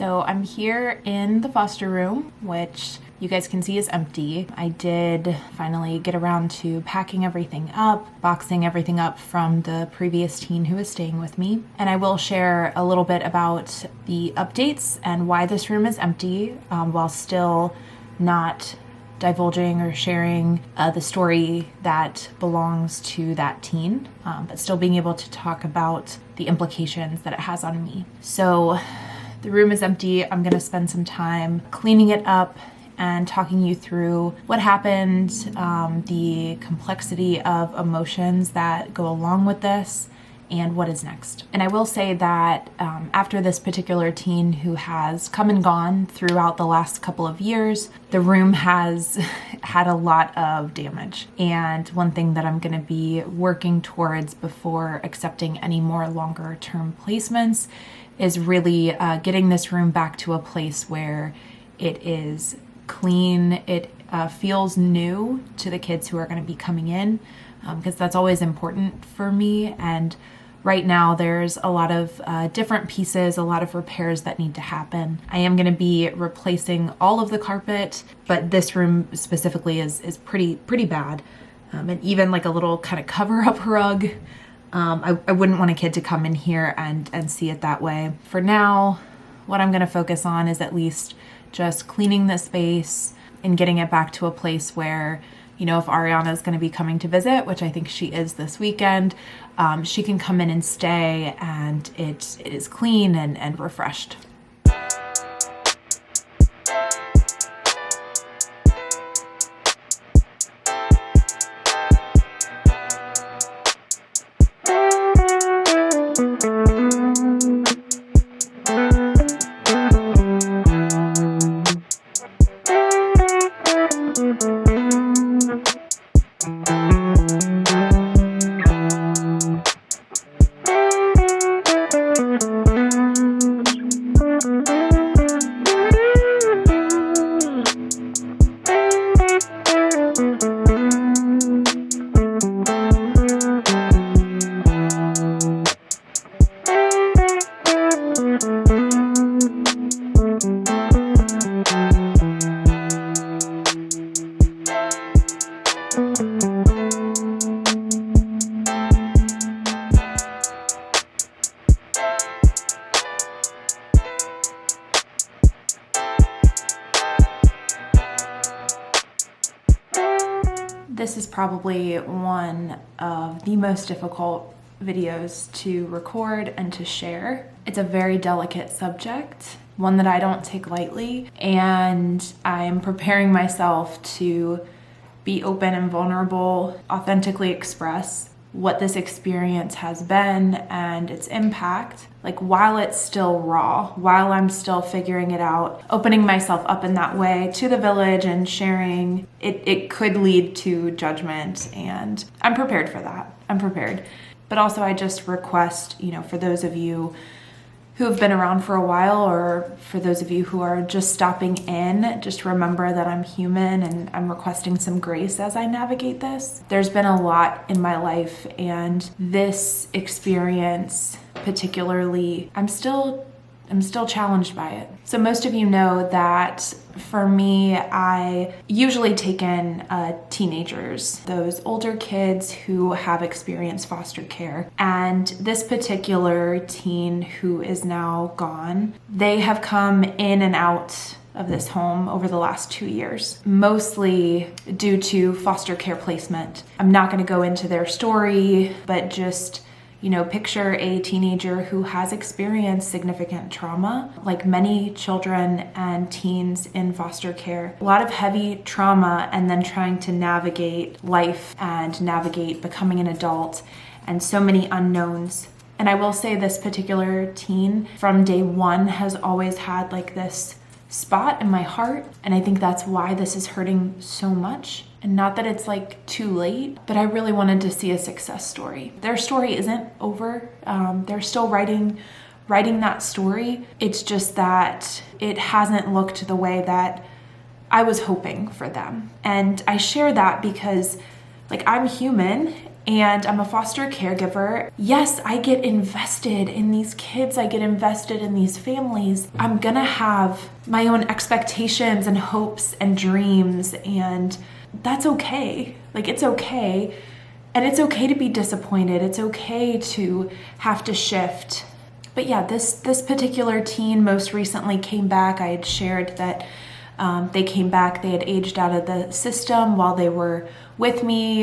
So I'm here in the foster room, which you guys can see is empty. I did finally get around to packing everything up, boxing everything up from the previous teen who was staying with me. And I will share a little bit about the updates and why this room is empty, while still not divulging or sharing the story that belongs to that teen, but still being able to talk about the implications that it has on me. So the room is empty. I'm gonna spend some time cleaning it up and talking you through what happened, the complexity of emotions that go along with this, and what is next. And I will say that after this particular teen who has come and gone throughout the last couple of years, the room has had a lot of damage. And one thing that I'm gonna be working towards before accepting any more longer term placements is really getting this room back to a place where it is clean, it feels new to the kids who are gonna be coming in, because that's always important for me. And right now, there's a lot of different pieces, a lot of repairs that need to happen. I am going to be replacing all of the carpet, but this room specifically is pretty bad. And even like a little kind of cover-up rug. I wouldn't want a kid to come in here and see it that way. For now, what I'm going to focus on is at least just cleaning the space and getting it back to a place where, you know, if Ariana is going to be coming to visit, which I think she is this weekend, she can come in and stay, and it is clean and refreshed. This is probably one of the most difficult videos to record and to share. It's a very delicate subject, one that I don't take lightly, and I'm preparing myself to be open and vulnerable, authentically express what this experience has been and its impact, like while it's still raw, while I'm still figuring it out, opening myself up in that way to the village and sharing, it could lead to judgment, and I'm prepared for that. I'm prepared. But also I just request, you know, for those of you who have been around for a while, or for those of you who are just stopping in, just remember that I'm human and I'm requesting some grace as I navigate this. There's been a lot in my life, and this experience particularly, I'm still challenged by it. So most of you know that for me, I usually take in teenagers, those older kids who have experienced foster care. And this particular teen who is now gone, they have come in and out of this home over the last 2 years, mostly due to foster care placement. I'm not going to go into their story, but just, you know, picture a teenager who has experienced significant trauma, like many children and teens in foster care. A lot of heavy trauma, and then trying to navigate life and navigate becoming an adult, and so many unknowns. And I will say this particular teen from day one has always had like this spot in my heart, and I think that's why this is hurting so much. And not that it's like too late, but I really wanted to see a success story. Their story isn't over. They're still writing that story. It's just that it hasn't looked the way that I was hoping for them. And I share that because, like, I'm human and I'm a foster caregiver. Yes, I get invested in these kids. I get invested in these families. I'm gonna have my own expectations and hopes and dreams, and that's okay. Like, it's okay. And it's okay to be disappointed. It's okay to have to shift. But yeah, this particular teen most recently came back. I had shared that they came back, they had aged out of the system while they were with me.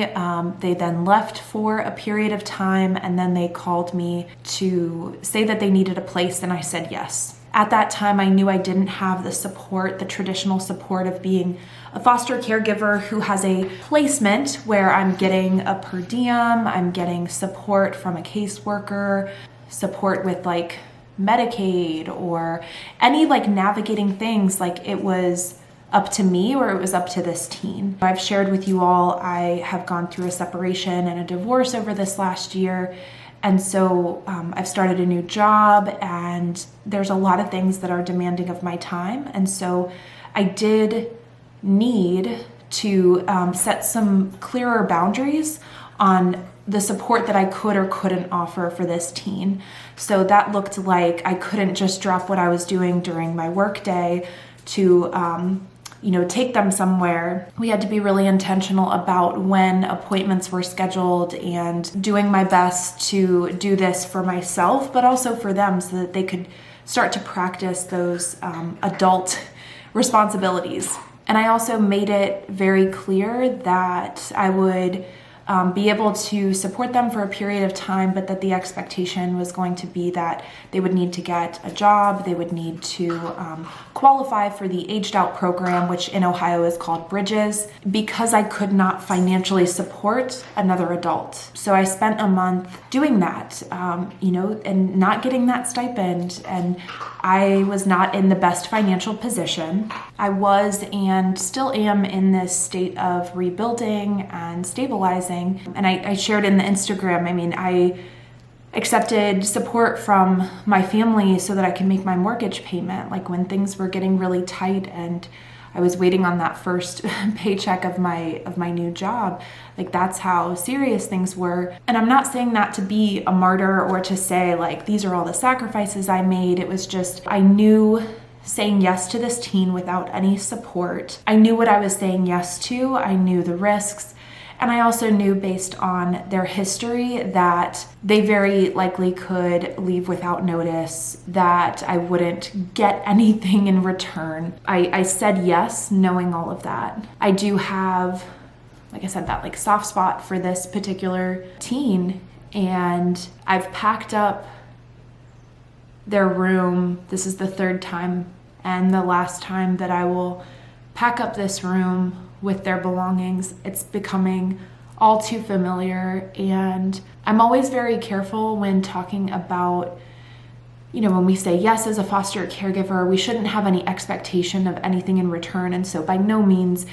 They then left for a period of time, and then they called me to say that they needed a place, and I said yes. At that time, I knew I didn't have the support, the traditional support of being a foster caregiver who has a placement where I'm getting a per diem, I'm getting support from a caseworker, support with like Medicaid or any like navigating things. Like, it was up to me or it was up to this teen. I've shared with you all, I have gone through a separation and a divorce over this last year. And so I've started a new job, and there's a lot of things that are demanding of my time. And so I did need to set some clearer boundaries on the support that I could or couldn't offer for this teen. So that looked like I couldn't just drop what I was doing during my work day to take them somewhere. We had to be really intentional about when appointments were scheduled and doing my best to do this for myself, but also for them so that they could start to practice those adult responsibilities. And I also made it very clear that I would be able to support them for a period of time, but that the expectation was going to be that they would need to get a job, they would need to qualify for the aged out program, which in Ohio is called Bridges, because I could not financially support another adult. So I spent a month doing that, and not getting that stipend, and I was not in the best financial position. I was and still am in this state of rebuilding and stabilizing. And I shared in the Instagram, I accepted support from my family so that I could make my mortgage payment. Like, when things were getting really tight and I was waiting on that first paycheck of my new job, like, that's how serious things were. And I'm not saying that to be a martyr or to say like these are all the sacrifices I made. It was just, I knew saying yes to this teen without any support, I knew what I was saying yes to. I knew the risks. And I also knew, based on their history, that they very likely could leave without notice, that I wouldn't get anything in return. I said yes, knowing all of that. I do have, like I said, that like soft spot for this particular teen, and I've packed up their room. This is the third time and the last time that I will pack up this room with their belongings. It's becoming all too familiar, and I'm always very careful when talking about, when we say yes as a foster caregiver, we shouldn't have any expectation of anything in return. And so by no means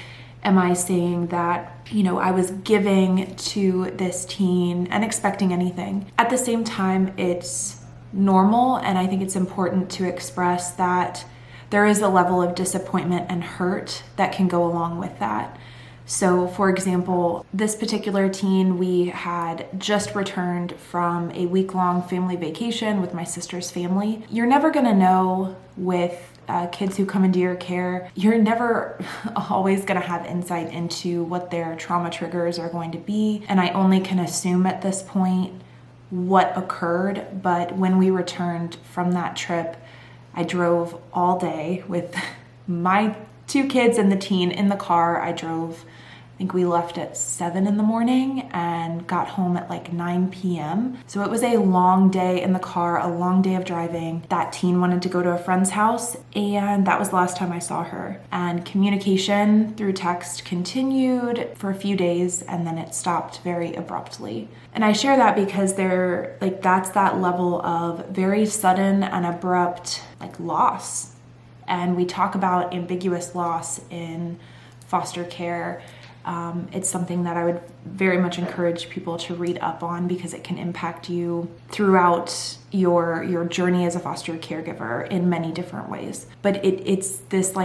am I saying that, I was giving to this teen and expecting anything. At the same time, it's normal, and I think it's important to express that there is a level of disappointment and hurt that can go along with that. So, for example, this particular teen, we had just returned from a week-long family vacation with my sister's family. You're never gonna know with kids who come into your care, you're never always gonna have insight into what their trauma triggers are going to be. And I only can assume at this point what occurred. But when we returned from that trip, I drove all day with my two kids and the teen in the car. I think we left at 7 in the morning and got home at like 9 p.m. So it was a long day in the car, a long day of driving. That teen wanted to go to a friend's house, and that was the last time I saw her. And communication through text continued for a few days, and then it stopped very abruptly. And I share that because that's that level of very sudden and abrupt loss. And we talk about ambiguous loss in foster care. It's something that I would very much encourage people to read up on, because it can impact you throughout your journey as a foster caregiver in many different ways. But it's this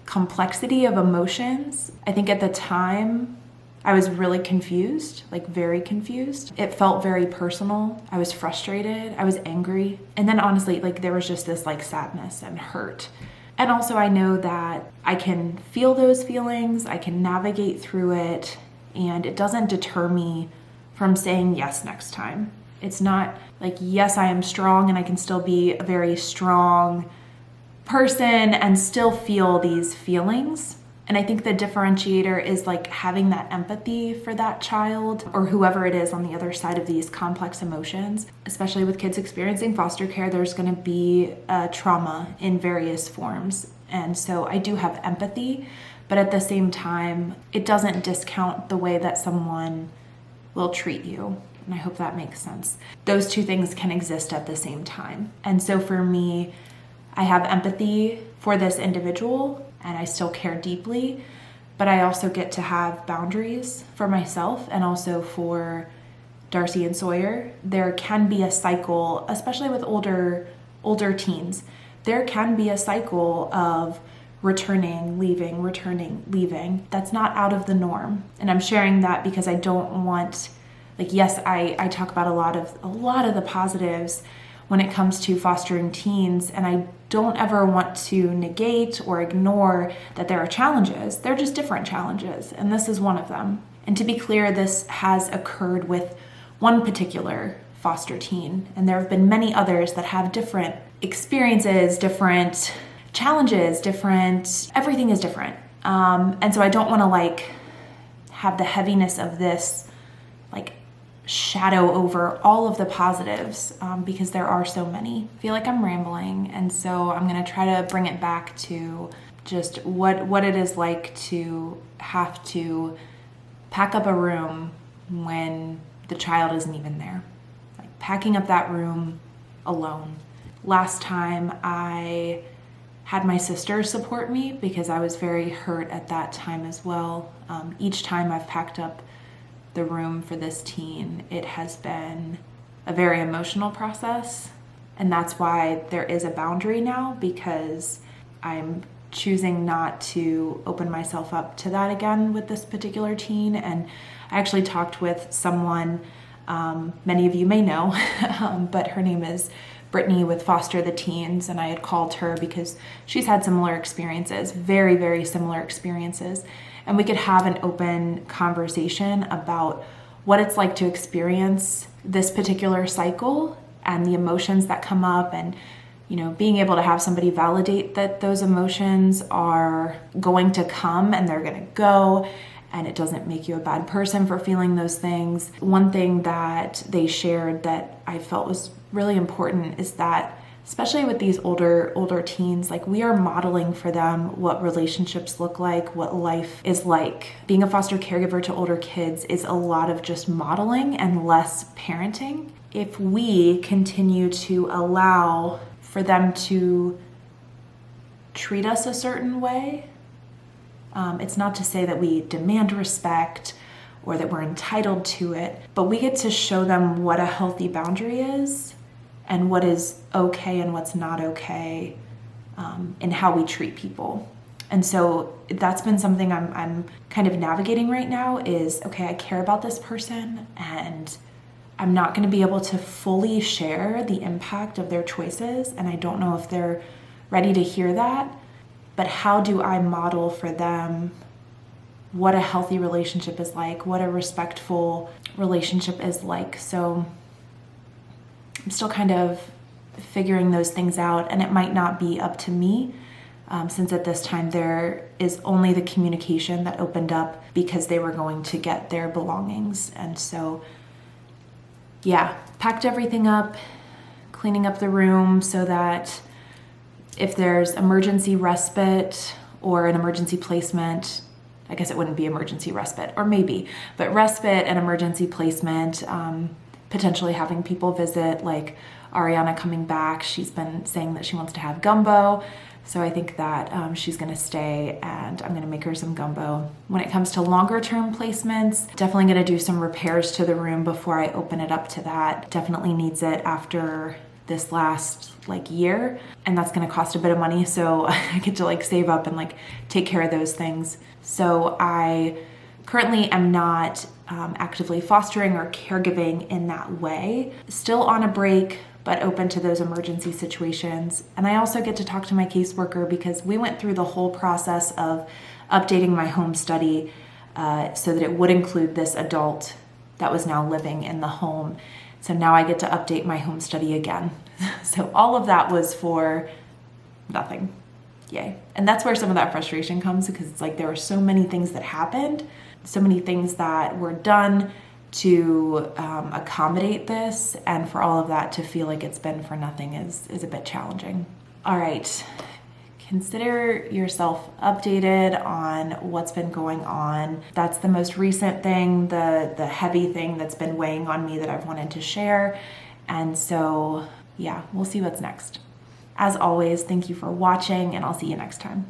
complexity of emotions. I think at the time I was really confused, like very confused. It felt very personal. I was frustrated. I was angry. And then honestly, like there was just this like sadness and hurt. And also I know that I can feel those feelings. I can navigate through it, and it doesn't deter me from saying yes next time. It's not like, yes, I am strong and I can still be a very strong person and still feel these feelings. And I think the differentiator is like having that empathy for that child or whoever it is on the other side of these complex emotions. Especially with kids experiencing foster care, there's going to be trauma in various forms. And so I do have empathy, but at the same time, it doesn't discount the way that someone will treat you. And I hope that makes sense. Those two things can exist at the same time. And so for me, I have empathy for this individual and I still care deeply, but I also get to have boundaries for myself and also for Darcy and Sawyer. There can be a cycle, especially with older teens, there can be a cycle of returning, leaving. That's not out of the norm. And I'm sharing that because I don't want, like, yes, I talk about a lot of the positives when it comes to fostering teens, and I don't ever want to negate or ignore that there are challenges. They're just different challenges, and this is one of them. And to be clear, this has occurred with one particular foster teen, and there have been many others that have different experiences, different challenges, everything is different. And so I don't want to like have the heaviness of this like shadow over all of the positives because there are so many. I feel like I'm rambling, and so I'm going to try to bring it back to just what it is like to have to pack up a room when the child isn't even there. Like packing up that room alone. Last time I had my sister support me because I was very hurt at that time as well. Each time I've packed up the room for this teen, it has been a very emotional process. And that's why there is a boundary now, because I'm choosing not to open myself up to that again with this particular teen. And I actually talked with someone, many of you may know, but her name is Brittany with Foster the Teens, and I had called her because she's had similar experiences, very, very similar experiences. And we could have an open conversation about what it's like to experience this particular cycle and the emotions that come up, and being able to have somebody validate that those emotions are going to come and they're going to go, and it doesn't make you a bad person for feeling those things. One thing that they shared that I felt was really important is that, especially with these older teens, like we are modeling for them what relationships look like, what life is like. Being a foster caregiver to older kids is a lot of just modeling and less parenting. If we continue to allow for them to treat us a certain way, it's not to say that we demand respect or that we're entitled to it, but we get to show them what a healthy boundary is and what is okay and what's not okay in how we treat people. And so that's been something I'm kind of navigating right now is, okay, I care about this person and I'm not going to be able to fully share the impact of their choices, and I don't know if they're ready to hear that, but how do I model for them what a healthy relationship is like, what a respectful relationship is like. So I'm still kind of figuring those things out, and it might not be up to me since at this time there is only the communication that opened up because they were going to get their belongings. And so, yeah, packed everything up, cleaning up the room so that if there's emergency respite or an emergency placement, I guess it wouldn't be emergency respite, or maybe, but respite and emergency placement, potentially having people visit, like Ariana coming back. She's been saying that she wants to have gumbo. So I think that she's gonna stay and I'm gonna make her some gumbo. When it comes to longer term placements, definitely gonna do some repairs to the room before I open it up to that. Definitely needs it after this last year, and that's gonna cost a bit of money. So I get to save up and take care of those things. So I Currently, I'm not actively fostering or caregiving in that way. Still on a break, but open to those emergency situations. And I also get to talk to my caseworker because we went through the whole process of updating my home study so that it would include this adult that was now living in the home. So now I get to update my home study again. So all of that was for nothing. Yay. And that's where some of that frustration comes, because it's like there were so many things that happened, so many things that were done to accommodate this, and for all of that to feel like it's been for nothing is a bit challenging. All right, consider yourself updated on what's been going on. That's the most recent thing, the heavy thing that's been weighing on me that I've wanted to share. And so, yeah, we'll see what's next. As always, thank you for watching, and I'll see you next time.